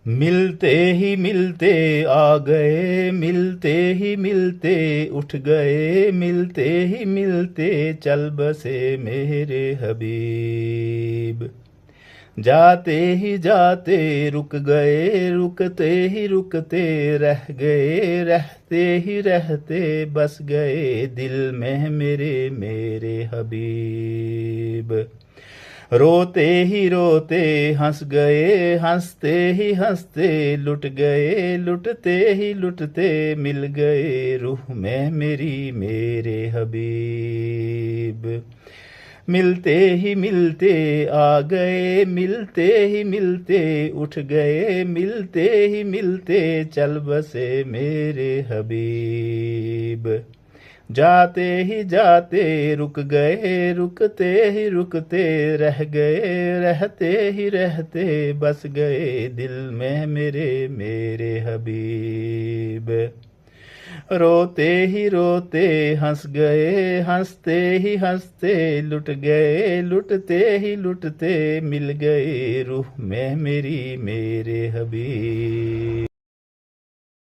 ملتے ہی ملتے آ گئے، ملتے ہی ملتے اٹھ گئے، ملتے ہی ملتے چل بسے میرے حبیب۔ جاتے ہی جاتے رک گئے، رکتے ہی رکتے رہ گئے، رہتے ہی رہتے بس گئے دل میں میرے حبیب۔ روتے ہی روتے ہنس گئے، ہنستے ہی ہنستے لٹ گئے، لٹتے ہی لٹتے مل گئے روح میں میرے حبیب۔ ملتے ہی ملتے آ گئے، ملتے ہی ملتے اٹھ گئے، ملتے ہی ملتے چل بسے میرے حبیب۔ جاتے ہی جاتے رک گئے، رکتے ہی رکتے رہ گئے، رہتے ہی رہتے بس گئے دل میں میرے حبیب۔ روتے ہی روتے ہنس گئے، ہنستے ہی ہنستے لٹ گئے، لٹتے ہی لٹتے مل گئے روح میں میرے حبیب۔